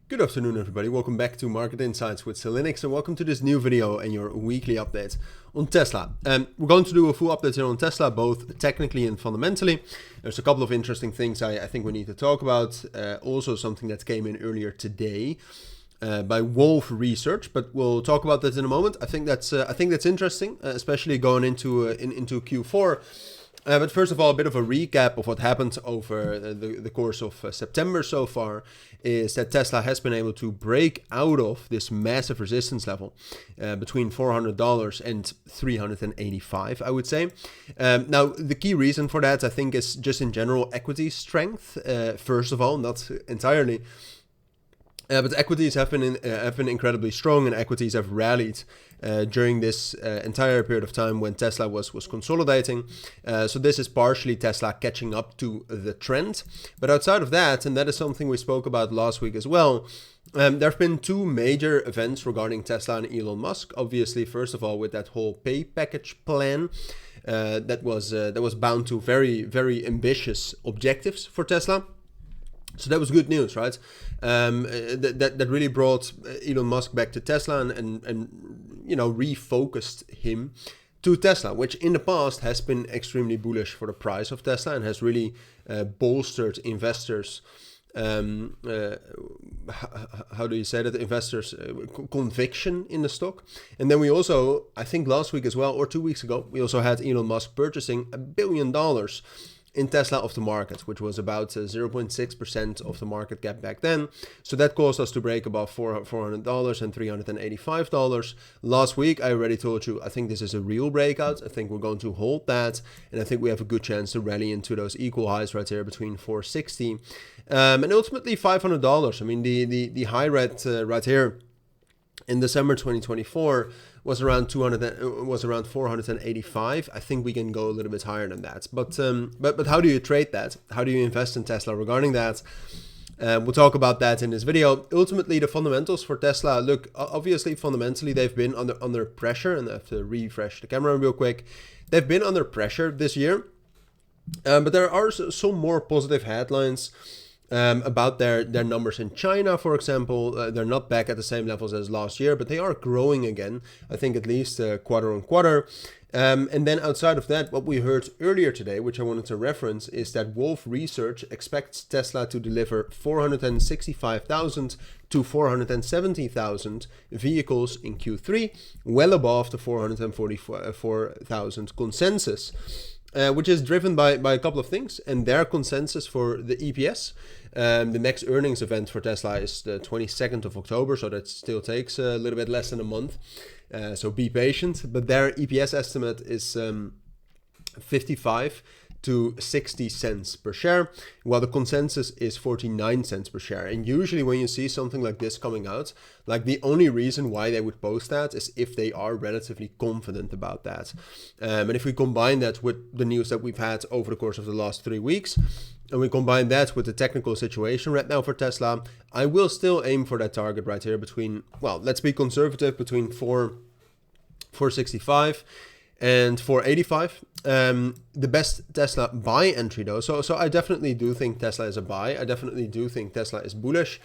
Good afternoon everybody, welcome back to Market Insights with Linux and welcome to this new video and your weekly update on Tesla. We're going to do a full update here on Tesla, both technically and fundamentally. There's a couple of interesting things I think we need to talk about. Also something that came in earlier today by Wolf Research, but we'll talk about that in a moment. I think that's interesting, especially going into Q4. But first of all, a bit of a recap of what happened over the course of September so far is that Tesla has been able to break out of this massive resistance level between $400 and $385, I would say. Now, the key reason for that, I think, is just in general equity strength. First of all, not entirely. But equities have been incredibly strong, and equities have rallied during this entire period of time when Tesla was consolidating. So this is partially Tesla catching up to the trend. But outside of that, and that is something we spoke about last week as well, there have been two major events regarding Tesla and Elon Musk. Obviously, first of all, with that whole pay package plan that was bound to very, very ambitious objectives for Tesla. So that was good news, right? That really brought Elon Musk back to Tesla and you know, refocused him to Tesla, which in the past has been extremely bullish for the price of Tesla and has really bolstered investors. How do you say that? Investors' conviction in the stock. And then we also, I think last week as well, or 2 weeks ago, we also had Elon Musk purchasing $1 billion in Tesla off the market, which was about 0.6% of the market cap back then. So that caused us to break above $400 and $385. Last week, I already told you, I think this is a real breakout. I think we're going to hold that. And I think we have a good chance to rally into those equal highs right here between $460 and ultimately $500. I mean, the high right here in December 2024 was around 485. I think we can go a little bit higher than that. But how do you trade that? How do you invest in Tesla regarding that? We'll talk about that in this video. Ultimately, the fundamentals for Tesla, look, obviously fundamentally they've been under pressure, and I have to refresh the camera real quick. They've been under pressure this year, but there are some more positive headlines about their numbers in China, for example. They're not back at the same levels as last year, but they are growing again, I think at least quarter on quarter. And then outside of that, what we heard earlier today, which I wanted to reference, is that Wolf Research expects Tesla to deliver 465,000 to 470,000 vehicles in Q3, well above the 444,000 consensus. Which is driven by a couple of things, and their consensus for the EPS. The next earnings event for Tesla is the 22nd of October, so that still takes a little bit less than a month. So be patient. But their EPS estimate is 55 to 60 cents per share, while the consensus is 49 cents per share. And usually when you see something like this coming out, like the only reason why they would post that is if they are relatively confident about that. And if we combine that with the news that we've had over the course of the last 3 weeks, and we combine that with the technical situation right now for Tesla, I will still aim for that target right here between, well, let's be conservative, between 465 and 485. The best Tesla buy entry though. So I definitely do think Tesla is a buy. I definitely do think Tesla is bullish.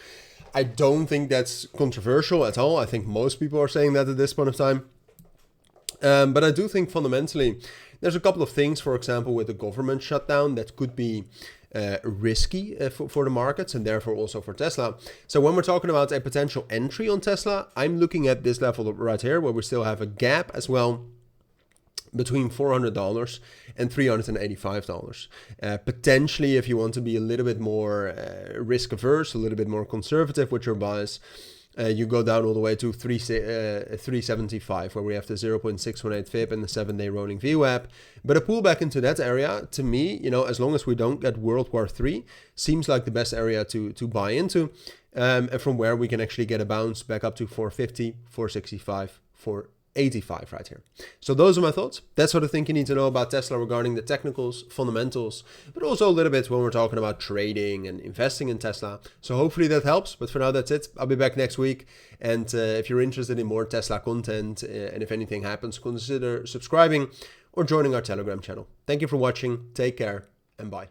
I don't think that's controversial at all. I think most people are saying that at this point of time. But I do think fundamentally there's a couple of things, for example, with the government shutdown that could be risky for the markets and therefore also for Tesla. So when we're talking about a potential entry on Tesla, I'm looking at this level right here where we still have a gap as well between $400 and $385. Potentially, if you want to be a little bit more risk averse, a little bit more conservative with your buys, you go down all the way to 375, where we have the 0.618 fib and the 7-day rolling VWAP. But a pullback into that area, to me, you know, as long as we don't get World War III, seems like the best area to buy into. And from where we can actually get a bounce back up to 450, 465, 485 right here. So those are my thoughts. That's what I think you need to know about Tesla regarding the technicals, fundamentals, but also a little bit when we're talking about trading and investing in Tesla. So hopefully that helps. But for now, that's it. I'll be back next week. And if you're interested in more Tesla content, and if anything happens, consider subscribing or joining our Telegram channel. Thank you for watching. Take care and bye.